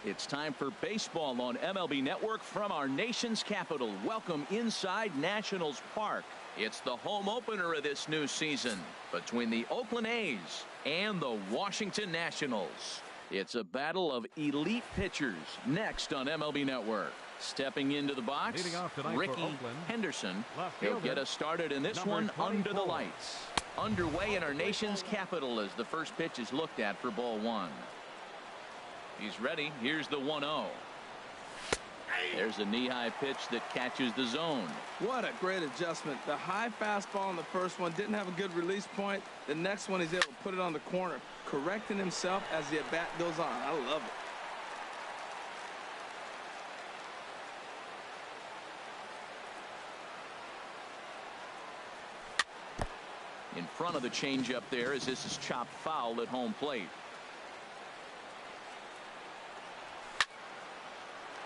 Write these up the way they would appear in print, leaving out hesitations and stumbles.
It's time for baseball on MLB Network from our nation's capital. Welcome inside Nationals Park. It's the home opener of this new season between the Oakland A's and the Washington Nationals. It's a battle of elite pitchers next on MLB Network. Stepping into the box, Ricky Henderson. He'll get us started in this one under the lights. Underway in our nation's capital as the first pitch is looked at for ball one. He's ready. Here's the 1-0. There's a knee-high pitch that catches the zone. What a great adjustment. The high fastball on the first one didn't have a good release point. The next one he's able to put it on the corner, correcting himself as the at-bat goes on. I love it. In front of the changeup there as this is chopped foul at home plate.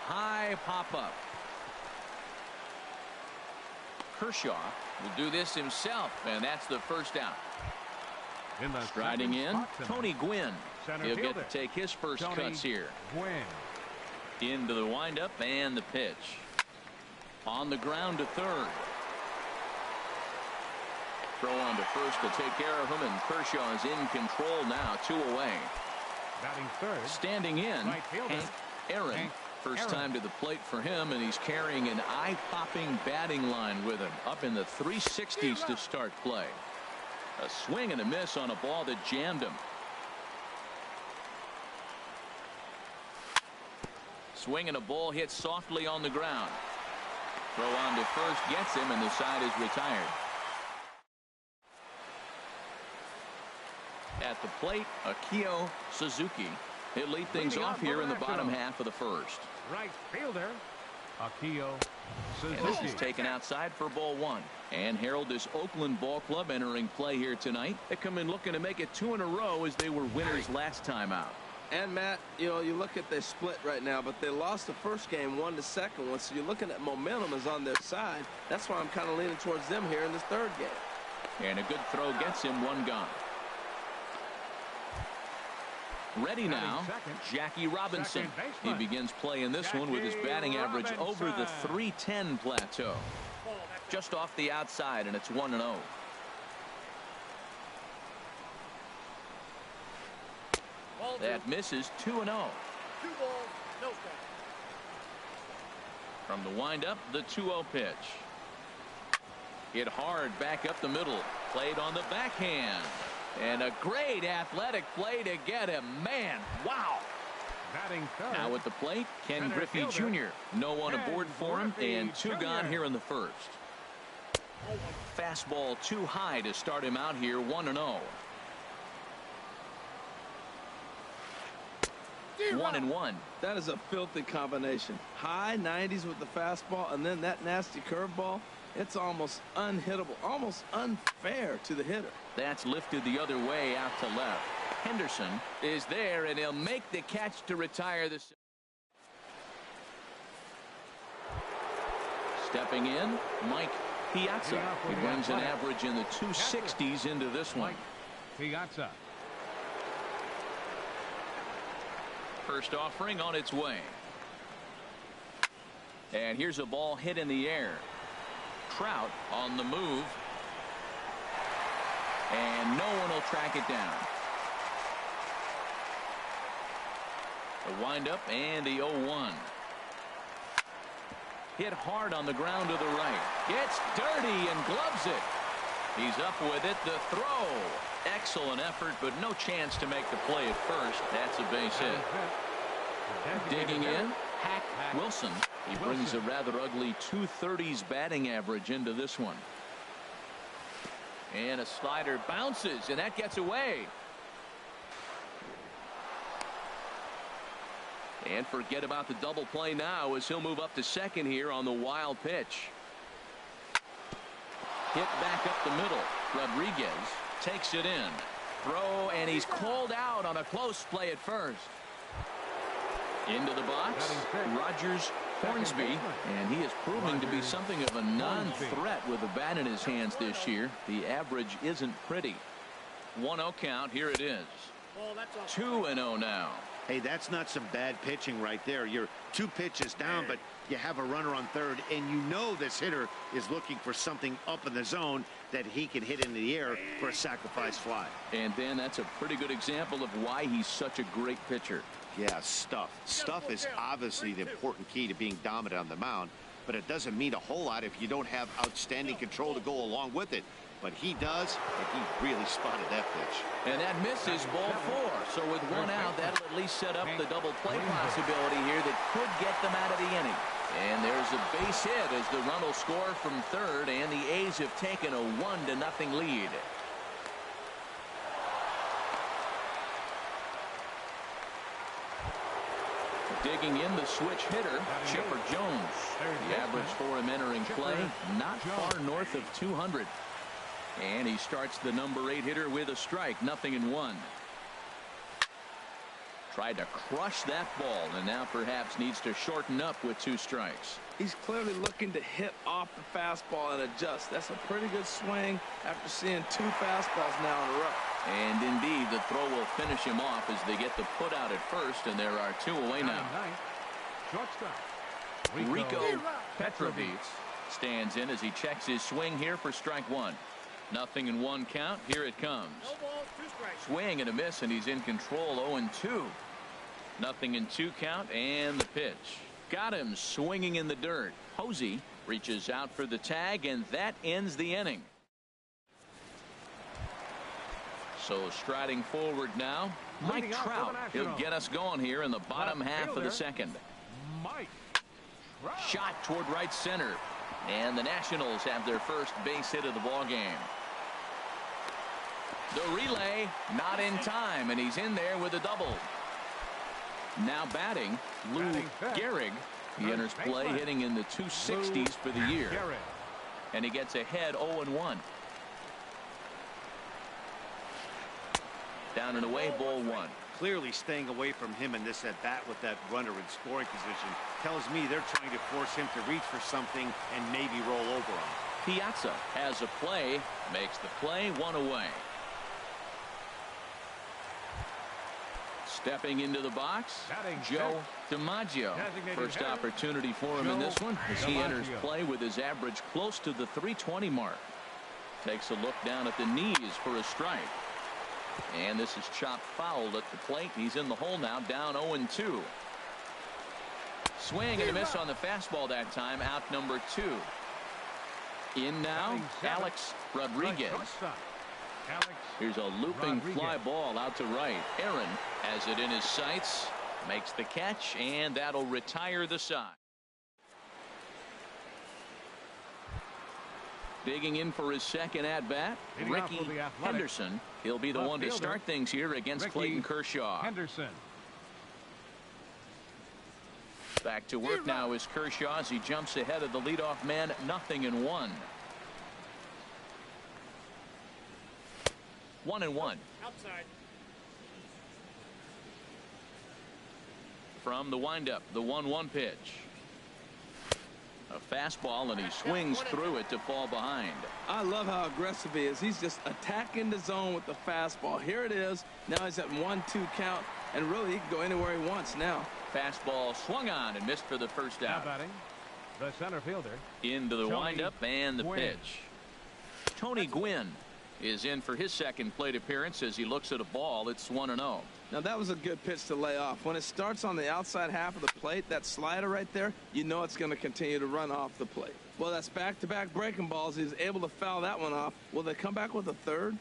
High pop-up. Kershaw will do this himself, and that's the first out. Striding in, Tony Gwynn. He'll get to take his first cuts here. Into the windup and the pitch. On the ground to third. Throw on to first to take care of him, and Kershaw is in control now, 2 away. Batting third. Standing in, Hank Aaron. First time to the plate for him, and he's carrying an eye-popping batting line with him, up in the 360s to start play. A swing and a miss on a ball that jammed him. Swing and a ball hit softly on the ground. Throw on to first gets him, and the side is retired. At the plate, Akio Suzuki. He'll lead things off here in the bottom half of the first. Right fielder, Akio Suzuki. And this is taken outside for ball one. And Harold, this Oakland ball club entering play here tonight. They come in looking to make it 2 in a row as they were winners last time out. And Matt, you look at the split right now, but they lost the first game, won the second one. So you're looking at momentum is on their side. That's why I'm kind of leaning towards them here in this third game. And a good throw gets him one gone. Ready now, Jackie Robinson. He begins play in this one with his batting average over the .310 plateau. Just off the outside, and it's 1-0. That misses 2-0. 2 balls, no strikes. From the windup, the 2-0 pitch. Hit hard back up the middle. Played on the backhand. And a great athletic play to get him. Man, wow. Batting third. Now at the plate, Ken Griffey Jr. No one aboard for him, and 2 gone here in the first. Fastball too high to start him out here, 1-0. 1-1. That is a filthy combination. High 90s with the fastball, and then that nasty curveball. It's almost unhittable, almost unfair to the hitter. That's lifted the other way out to left. Henderson is there, and he'll make the catch to retire this. Stepping in, Mike Piazza. He brings an average in the 260s into this one. Piazza. First offering on its way. And here's a ball hit in the air. Trout on the move. And no one will track it down. The windup and the 0-1. Hit hard on the ground to the right. Gets dirty and gloves it. He's up with it. The throw. Excellent effort, but no chance to make the play at first. That's a base hit. Digging in, Hack Wilson. He brings a rather ugly 230s batting average into this one. And a slider bounces, and that gets away. And forget about the double play now as he'll move up to second here on the wild pitch. Hit back up the middle. Rodriguez takes it in. Throw, and he's called out on a close play at first. Into the box, Rogers Hornsby, and he is proving to be something of a non-threat with the bat in his hands this year. The average isn't pretty. 1-0 count. Here it is. 2-0 now. Hey, that's not some bad pitching right there. You're 2 pitches down, but you have a runner on third, and you know this hitter is looking for something up in the zone that he can hit into the air for a sacrifice fly. And then that's a pretty good example of why he's such a great pitcher. Yeah, stuff. Stuff is obviously the important key to being dominant on the mound, but it doesn't mean a whole lot if you don't have outstanding control to go along with it. But he does, and he really spotted that pitch. And that misses ball 4. So with 1 out, that'll at least set up the double play possibility here that could get them out of the inning. And there's a base hit as the run will score from third, and the A's have taken a 1-0 lead. Digging in the switch hitter, Chipper Jones. The average for him entering play, not far north of 200. And he starts the number 8 hitter with a strike, 0-1. Tried to crush that ball, and now perhaps needs to shorten up with 2 strikes. He's clearly looking to hit off the fastball and adjust. That's a pretty good swing after seeing 2 fastballs now in a row. And indeed, the throw will finish him off as they get the put out at first, and there are 2 away now. Shortstop. Rico Petrovich stands in as he checks his swing here for strike 1. 0-1 count. Here it comes. No balls, 2 strikes. Swing and a miss, and he's in control. 0-2. 0-2 count, and the pitch. Got him swinging in the dirt. Posey reaches out for the tag, and that ends the inning. So striding forward now, Mike Trout. He'll get us going here in the bottom half of the second. Mike Trout. Shot toward right center. And the Nationals have their first base hit of the ball game. The relay not in time, and he's in there with a double. Now batting, Lou Gehrig. He enters play hitting in the 260s for the year. And he gets ahead 0-1. Down and away, ball 1. Clearly staying away from him in this at bat with that runner in scoring position tells me they're trying to force him to reach for something and maybe roll over him. Piazza has a play, makes the play, 1 away. Stepping into the box, Joe DiMaggio. First opportunity for him in this one as he enters play with his average close to the 320 mark. Takes a look down at the knees for a strike. And this is chopped foul at the plate. He's in the hole now, down 0-2. Swing and a miss on the fastball that time, out number 2. In now, Alex Rodriguez. Here's a looping fly ball out to right. Aaron has it in his sights, makes the catch, and that'll retire the side. Digging in for his second at-bat, Ricky Henderson. He'll be the one to start things here against Clayton Kershaw. Back to work now is Kershaw as he jumps ahead of the leadoff man, 0-1. 1-1. Outside. From the windup, the 1-1 pitch. A fastball, and he swings through it to fall behind. I love how aggressive he is. He's just attacking the zone with the fastball. Here it is. Now he's at 1-2 count, and really he can go anywhere he wants now. Fastball swung on and missed for the first out. The center fielder. Into the windup and the pitch. Tony Gwynn is in for his second plate appearance as he looks at a ball. It's 1-0. Now that was a good pitch to lay off. When it starts on the outside half of the plate, that slider right there, you know it's going to continue to run off the plate. Well, that's back-to-back breaking balls. He's able to foul that one off. Will they come back with a third?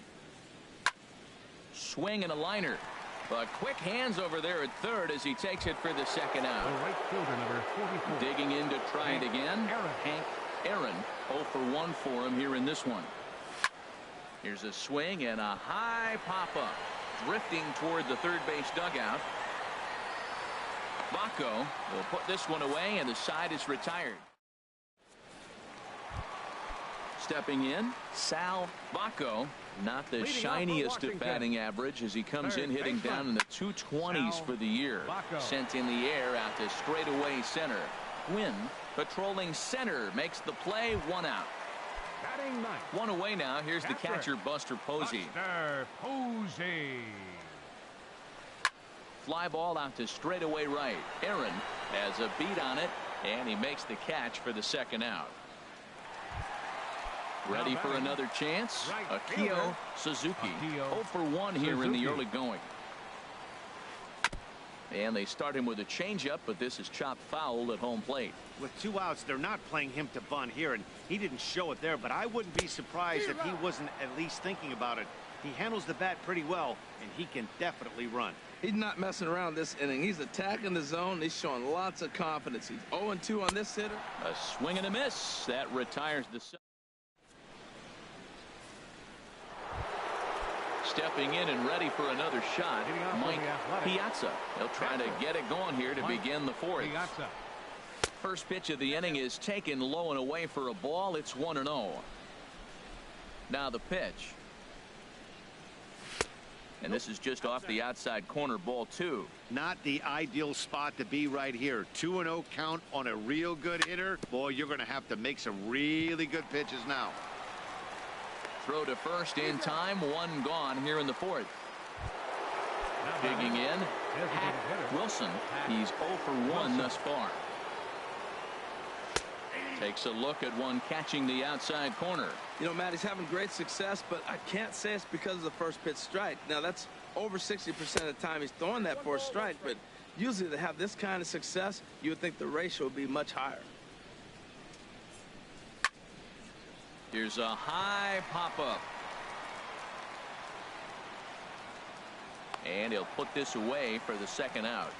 Swing and a liner. But quick hands over there at third as he takes it for the second out. The right fielder, number 44. Digging in to try it again. Hank Aaron 0 for 1 for him here in this one. Here's a swing and a high pop-up. Drifting toward the third base dugout. Vaco will put this one away, and the side is retired. Stepping in, Sal Vaco. Not the shiniest of batting average as he comes in hitting down in the 220s for the year. Sent in the air out to straightaway center. Gwynn patrolling center makes the play, 1 out. Batting ninth. 1 away now. Here's the catcher, Buster Posey. fly ball out to straightaway right. Aaron has a beat on it, and he makes the catch for the second out. Ready for another chance. Akio Suzuki. 0 for 1 here in the early going. And they start him with a changeup, but this is chopped foul at home plate. With 2 outs, they're not playing him to bunt here, and he didn't show it there, but I wouldn't be surprised if he wasn't at least thinking about it. He handles the bat pretty well, and he can definitely run. He's not messing around this inning. He's attacking the zone. He's showing lots of confidence. He's 0-2 on this hitter. A swing and a miss. That retires the... Stepping in and ready for another shot, Mike Piazza. He'll try to get it going here to begin the fourth. First pitch of the inning is taken low and away for a ball. It's 1-0. Now the pitch. And this is just off the outside corner, ball 2. Not the ideal spot to be right here. 2-0 count on a real good hitter. Boy, you're going to have to make some really good pitches now. Throw to first in time. 1 gone here in the fourth. Digging in, Hack Wilson. He's 0 for 1 thus far. Takes a look at one catching the outside corner. You know, Matt, he's having great success, but I can't say it's because of the first pitch strike. Now, that's over 60% of the time he's throwing that for a strike, but usually to have this kind of success, you would think the ratio would be much higher. Here's a high pop-up. And he'll put this away for the second out.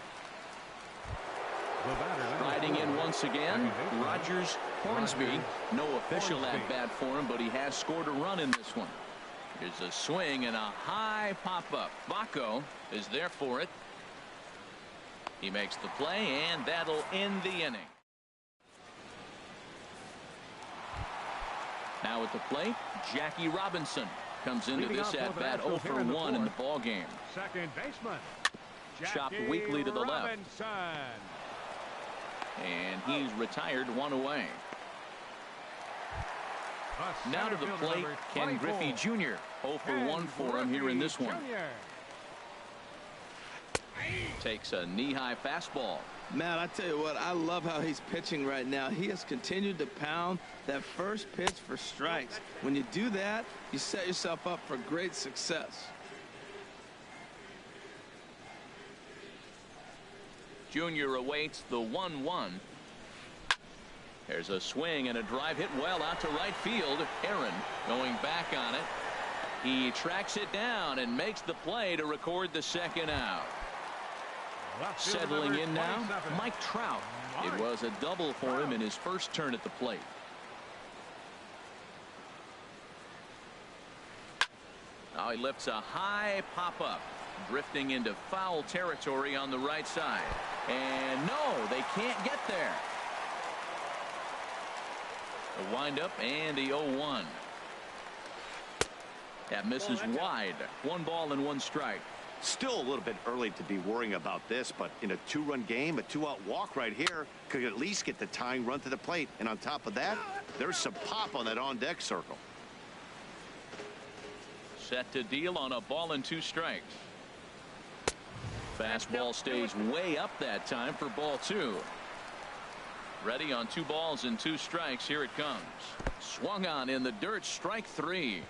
Riding in once again, Rogers Hornsby. No official at bat for him, but he has scored a run in this one. Here's a swing and a high pop-up. Vaco is there for it. He makes the play, and that'll end the inning. Now at the plate, Jackie Robinson comes into this at bat 0 for 1 in the ball game. Second baseman. Chopped weakly to the left. And he's retired 1 away. Now to the plate, Ken Griffey Jr. 0 for 1 for him here in this one. Takes a knee-high fastball. Matt, I tell you what, I love how he's pitching right now. He has continued to pound that first pitch for strikes. When you do that, you set yourself up for great success. Junior awaits the 1-1. There's a swing and a drive hit well out to right field. Aaron going back on it. He tracks it down and makes the play to record the second out. Settling in now, Mike Trout. It was a double for him in his first turn at the plate. Now he lifts a high pop-up, drifting into foul territory on the right side. And no, they can't get there. The windup and the 0-1. That misses wide. 1 ball and 1 strike. Still a little bit early to be worrying about this, but in a 2-run game, a 2-out walk right here could at least get the tying run to the plate. And on top of that, there's some pop on that on-deck circle. Set to deal on a ball and 2 strikes. Fastball stays way up that time for ball 2. Ready on 2 balls and 2 strikes. Here it comes. Swung on in the dirt. Strike 3.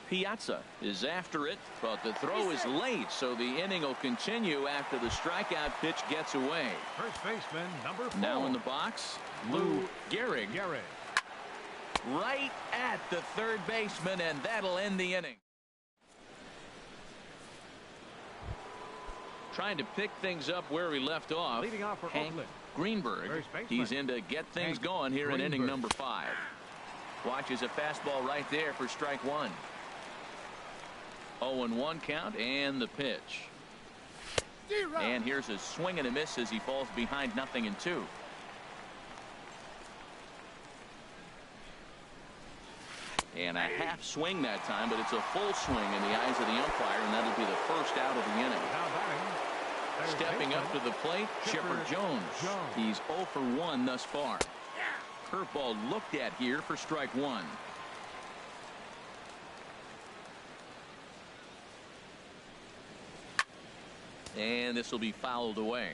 Piazza is after it, but the throw is late, so the inning will continue after the strikeout pitch gets away. First baseman, number 4. Now in the box, Lou Gehrig. Right at the third baseman, and that'll end the inning. Trying to pick things up where we left off. Leading off for Hank Oakland. Greenberg. He's in to get things going here in inning number 5. Watches a fastball right there for strike 1. 0-1 count and the pitch. And here's a swing and a miss as he falls behind 0-2. And a half swing that time, but it's a full swing in the eyes of the umpire, and that'll be the first out of the inning. Stepping up to the plate, Chipper Jones. He's 0 for 1 thus far. Curveball looked at here for strike 1. And this will be fouled away.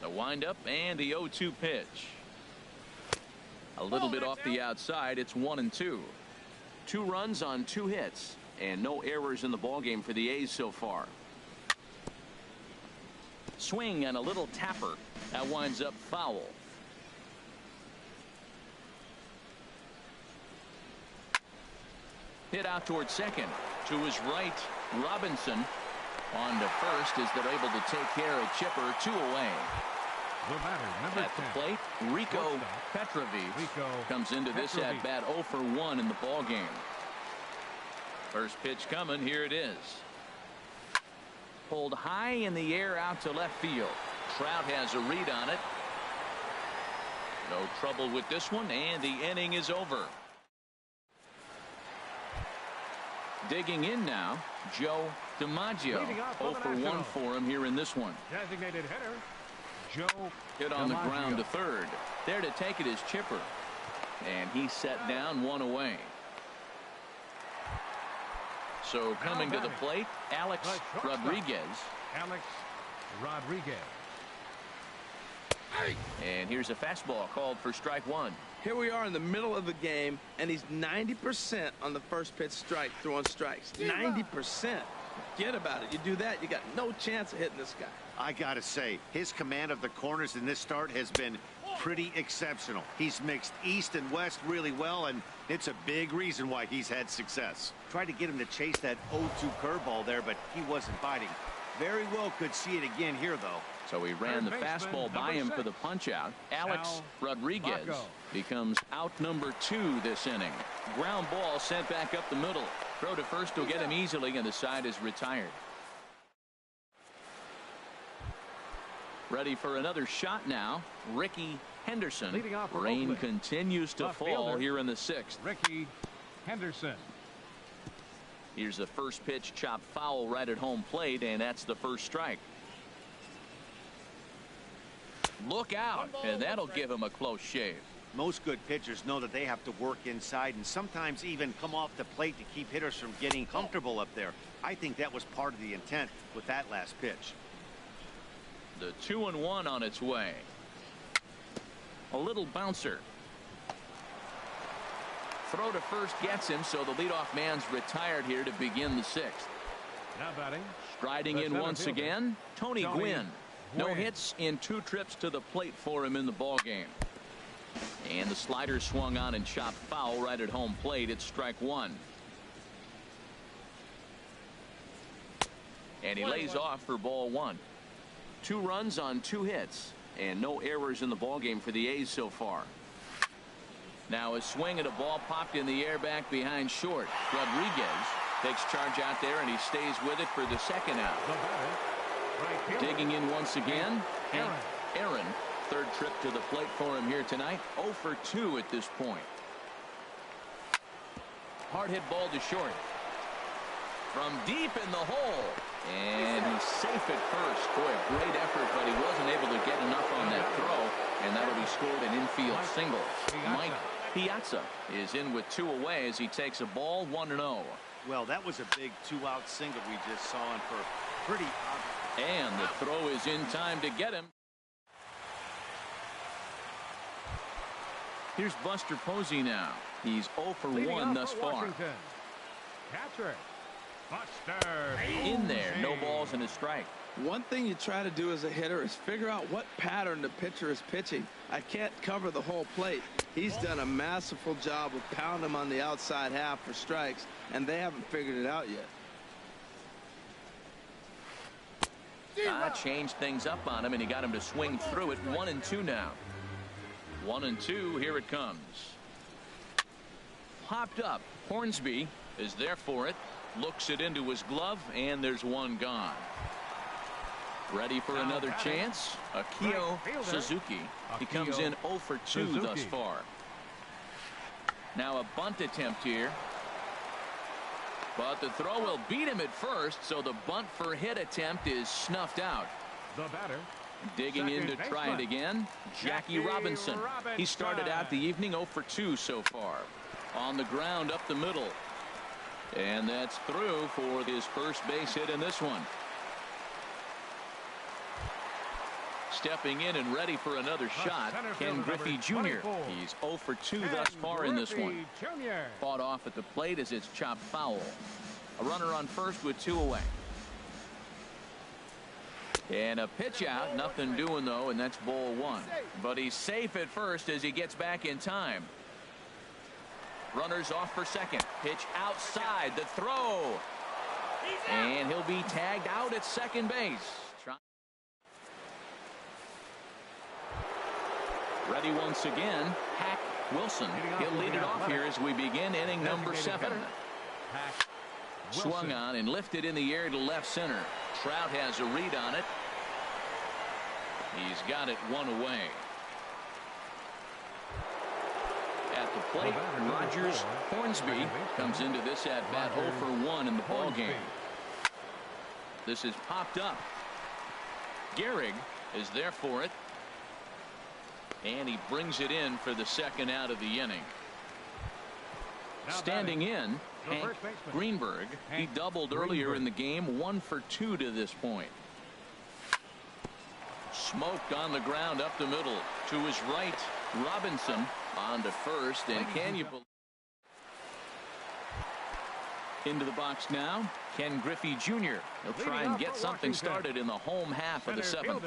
The windup and the 0-2 pitch. A little bit off the outside. It's 1-2. 2 runs on 2 hits and no errors in the ballgame for the A's so far. Swing and a little tapper. That winds up foul. Hit out towards second. To his right, Robinson. On to first as they're able to take care of Chipper. 2 away. The batter, number At 10. the plate, Rico Petrovic comes into this at bat 0 for 1 in the ball game. First pitch coming. Here it is. Pulled high in the air out to left field. Trout has a read on it. No trouble with this one, and the inning is over. Digging in now, Joe DiMaggio. Leading off 0 for the for 1 Nationals. for him here in this one. Designated hitter, Joe Hit on the DiMaggio. ground to third. There to take it is Chipper. And he set down 1 away. So coming to the plate, Alex The shortstop. Rodriguez. Alex Rodriguez. And here's a fastball called for strike 1. Here we are in the middle of the game, and he's 90% on the first pitch strike throwing strikes. 90%. Forget about it. You do that, you got no chance of hitting this guy. I gotta say, his command of the corners in this start has been pretty exceptional. He's mixed east and west really well, and it's a big reason why he's had success. Tried to get him to chase that 0-2 curveball there, but he wasn't biting. Very well could see it again here, though. So he ran the Third baseman, fastball by number him for 6. the punch out. Alex Al Rodriguez Baco. becomes out number 2 this inning. Ground ball sent back up the middle. Throw to first will get him easily, and the side is retired. Ready for another shot now. Ricky Henderson. Leading off for Rain Oakland. continues to Left fall fielder. here in the 6th. Ricky Henderson. Here's the first pitch, chopped foul right at home plate, and that's the first strike. Look out, and that'll give him a close shave. Most good pitchers know that they have to work inside and sometimes even come off the plate to keep hitters from getting comfortable up there. I think that was part of the intent with that last pitch. The 2-1 on its way. A little bouncer. Throw to first gets him, so the leadoff man's retired here to begin the 6th. Now batting. Striding The in center once fielder, again, Tony Gwynn. No Gwynn. hits in 2 trips to the plate for him in the ball game. And the slider swung on and chopped foul right at home plate. It's strike 1. And he lays off for ball 1. 2 runs on 2 hits and no errors in the ball game for the A's so far. Now a swing at a ball popped in the air back behind short. Rodriguez takes charge out there, and he stays with it for the second out. The batter, right fielder, Digging in once again, Aaron. Aaron. Third trip to the plate for him here tonight. 0 for 2 at this point. Hard hit ball to short. From deep in the hole. And he's safe at first. Boy, a great effort, but he wasn't able to get enough on that throw. And that'll be scored an infield single. Mike Piazza is in with 2 away as he takes a ball 1-0. Well, that was a big 2-out single we just saw, and for pretty obvious. And the throw is in time to get him. Here's Buster Posey now. He's 0 for Leading 1 off thus for far. Washington. Catcher Buster In there, no Posey. balls and a strike. One thing you try to do as a hitter is figure out what pattern the pitcher is pitching. I can't cover the whole plate. He's done a masterful job of pounding him on the outside half for strikes, and they haven't figured it out yet. Changed things up on him, and he got him to swing through it. 1-2 now. 1-2, here it comes. Popped up. Hornsby is there for it. Looks it into his glove, and there's one gone. Ready for another chance. Akio Right fielder. Suzuki. He Akio comes in 0 for 2 thus Suzuki. far. Now a bunt attempt here. But the throw will beat him at first, so the bunt for hit attempt is snuffed out. The batter, Digging in to second try it baseman, again, Jackie Robinson. He started out the evening 0 for 2 so far. On the ground up the middle. And that's through for his first base hit in this one. Stepping in and ready for another shot, Ken Griffey Jr. He's 0 for 2 thus far in this one. Fought off at the plate as it's chopped foul. A runner on first with 2 away. And a pitch out, nothing doing though, and that's ball 1. But he's safe at first as he gets back in time. Runners off for second. Pitch outside, the throw. And he'll be tagged out at second base. Ready once again, Hack Wilson. He'll lead it off here as we begin inning number 7. Swung on and lifted in the air to left center. Trout has a read on it. He's got it 1 away. At the plate, Rogers Hornsby comes into this at bat 0 for 1 in the ball game. This is popped up. Gehrig is there for it. And he brings it in for the second out of the inning. Standing in, Hank Greenberg. He doubled earlier in the game, 1 for 2 to this point. Smoked on the ground up the middle. To his right, Robinson on to first. And can you believe? Into the box now, Ken Griffey Jr. He'll try and get something started in the home half of the 7th.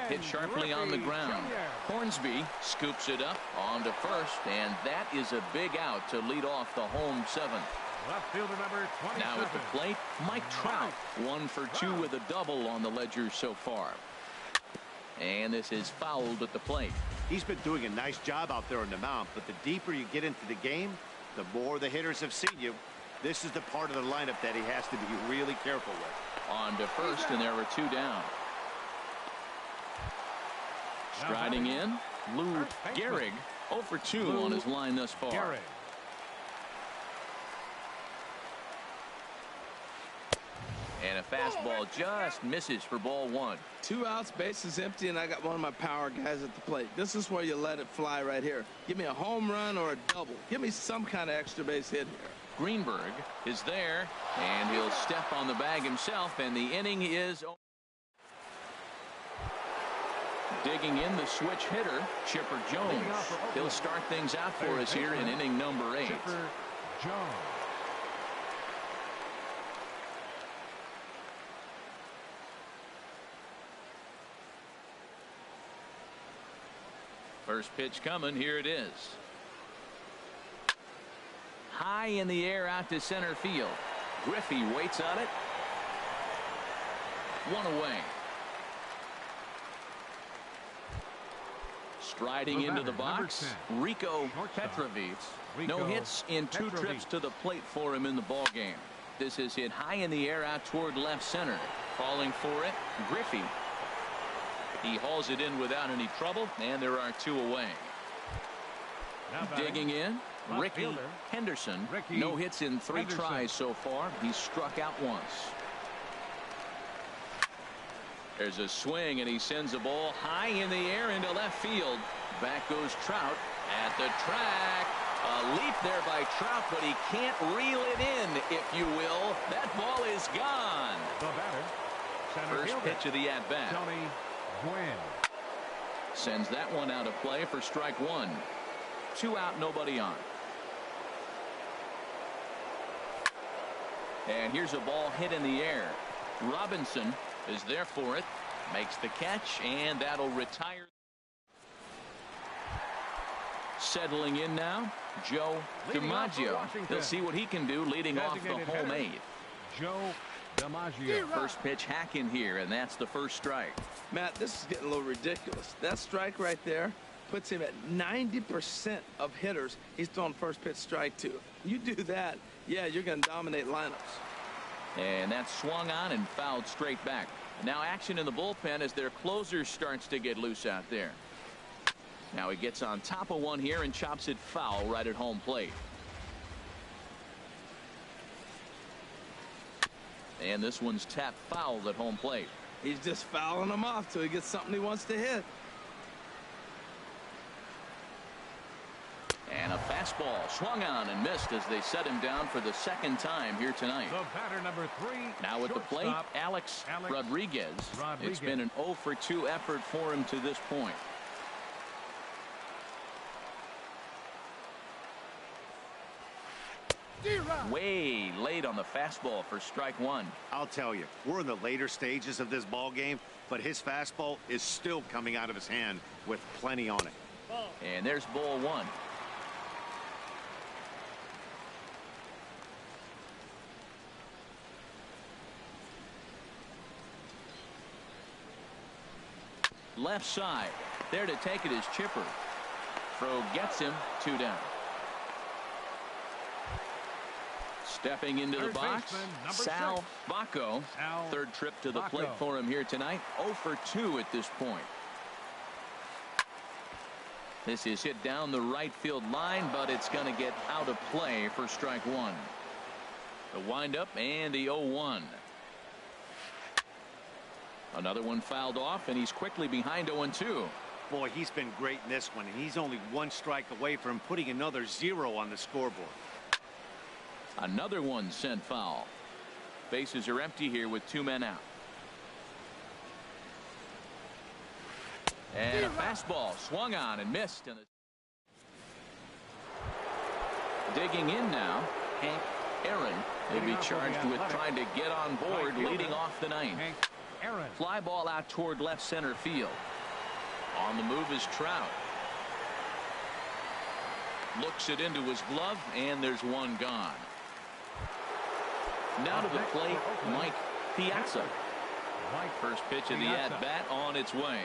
Hit sharply on the ground. Hornsby scoops it up onto first, and that is a big out to lead off the home 7th. Left fielder number 27. Now at the plate, Mike Trout. 1 for 2 with a double on the ledger so far. And this is fouled at the plate. He's been doing a nice job out there on the mound, but the deeper you get into the game, the more the hitters have seen you. This is the part of the lineup that he has to be really careful with. On to first, and there are 2 down. Striding in, Lou Gehrig, 0 for 2 on his line thus far. Gehrig. And a fastball just misses for ball 1. 2 outs, bases empty, and I got one of my power guys at the plate. This is where you let it fly right here. Give me a home run or a double. Give me some kind of extra base hit here. Greenberg is there, and he'll step on the bag himself, and the inning is over. Digging in the switch hitter, Chipper Jones. He'll start things out for us here in inning number 8. Chipper Jones. First pitch coming. Here it is. High in the air out to center field. Griffey waits on it. 1 away. Striding into the box, Rico Petrovitz. No hits in 2 trips to the plate for him in the ball game. This is hit high in the air out toward left center. Falling for it, Griffey. He hauls it in without any trouble, and there are 2 away. Digging in, Ricky Henderson. No hits in 3 tries so far. He's struck out once. There's a swing, and he sends a ball high in the air into left field. Back goes Trout at the track. A leap there by Trout, but he can't reel it in, if you will. That ball is gone. The batter, First pitch of the at-bat. Tony Gwynn. Sends that one out of play for strike 1. 2 out, nobody on. And here's a ball hit in the air. Robinson is there for it, makes the catch, and that'll retire. Settling in now, Joe DiMaggio. He'll see what he can do leading off the home 8. Joe DiMaggio. First pitch hack in here, and that's the first strike. Matt, this is getting a little ridiculous. That strike right there puts him at 90% of hitters he's throwing first pitch strike to. You do that, yeah, you're going to dominate lineups. And that's swung on and fouled straight back. Now action in the bullpen as their closer starts to get loose out there. Now he gets on top of one here and chops it foul right at home plate. And this one's tapped foul at home plate. He's just fouling them off till he gets something he wants to hit. And a Fastball swung on and missed as they set him down for the second time here tonight. The batter number 3. Now at the plate, Alex Rodriguez. It's been an 0 for 2 effort for him to this point. Way late on the fastball for strike one. I'll tell you, we're in the later stages of this ball game, but his fastball is still coming out of his hand with plenty on it. And there's ball one. Left side. There to take it is Chipper. Throw gets him. 2 down. Stepping into the box, Sal Bacco. Third trip to the plate for him here tonight. 0 for 2 at this point. This is hit down the right field line, but it's going to get out of play for strike one. The windup and the 0-1. Another one fouled off, and he's quickly behind 0-2. Boy, he's been great in this one, and he's only 1 strike away from putting another 0 on the scoreboard. Another one sent foul. Bases are empty here with 2 men out. And a fastball swung on and missed. Digging in now, Hank Aaron. He'll be charged with trying to get on board, leading off the ninth. Fly ball out toward left center field. On the move is Trout. Looks it into his glove, and there's one gone. Now to the plate, Mike Piazza. First pitch of the at-bat on its way.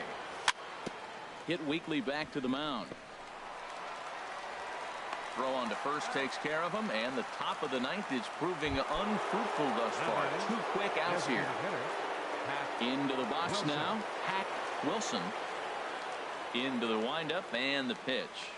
Hit weakly back to the mound. Throw on to first takes care of him, and the top of the ninth is proving unfruitful thus far. 2 quick outs here. Into the box now, Hack Wilson. Into the windup and the pitch.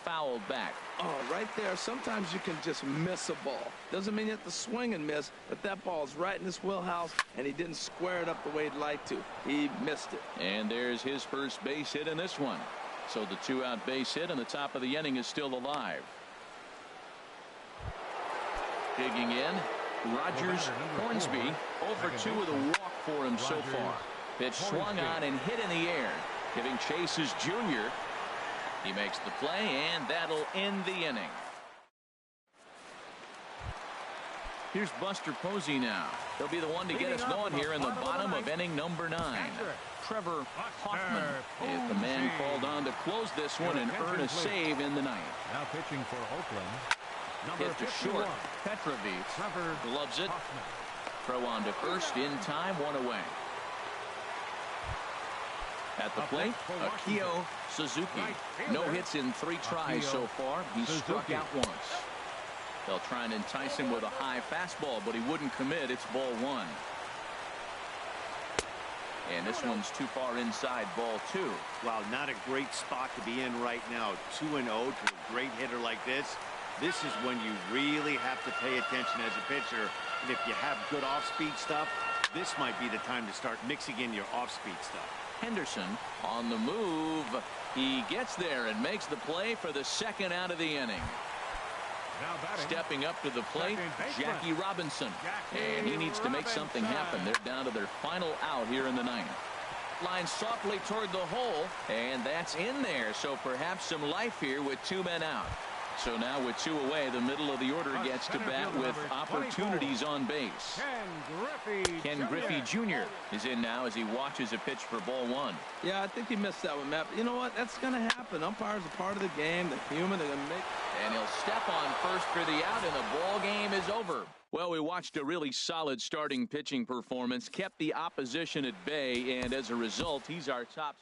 Fouled back. Oh, right there. Sometimes you can just miss a ball. Doesn't mean you have to swing and miss, but that ball's right in his wheelhouse, and he didn't square it up the way he'd like to. He missed it. And there's his first base hit in this one. So the 2-out base hit and the top of the inning is still alive. Digging in, Rogers Hornsby. 0 for 2 with a walk for him so far. Pitch swung on and hit in the air. Giving chase is Junior. He makes the play, and that'll end the inning. Here's Buster Posey now. He'll be the one to get us going here in the bottom of inning number 9. Trevor Hoffman is the man called on to close this one and earn a save in the ninth. Now pitching for Oakland. Hit to short. Petrovich gloves it. Throw on to first in time, 1 away. At the plate, Akio Suzuki. No hits in 3 tries so far. He's struck out once. They'll try and entice him with a high fastball, but he wouldn't commit. It's ball 1. And this one's too far inside, ball 2. Wow, not a great spot to be in right now. 2-0 to a great hitter like this. This is when you really have to pay attention as a pitcher. And if you have good off-speed stuff, this might be the time to start mixing in your off-speed stuff. Henderson on the move. He gets there and makes the play for the 2nd out of the inning. Stepping up to the plate, Jackie Robinson. And he needs to make something happen. They're down to their final out here in the 9th. Line softly toward the hole, and that's in there. So perhaps some life here with 2 men out. So now with 2 away, the middle of the order gets to bat with opportunities on base. Ken Griffey Jr. is in now as he watches a pitch for ball 1. Yeah, I think he missed that one, Matt. But you know what? That's going to happen. Umpires are part of the game. They're human. They're going to make. And he'll step on first for the out, and the ball game is over. Well, we watched a really solid starting pitching performance, kept the opposition at bay, and as a result, he's our top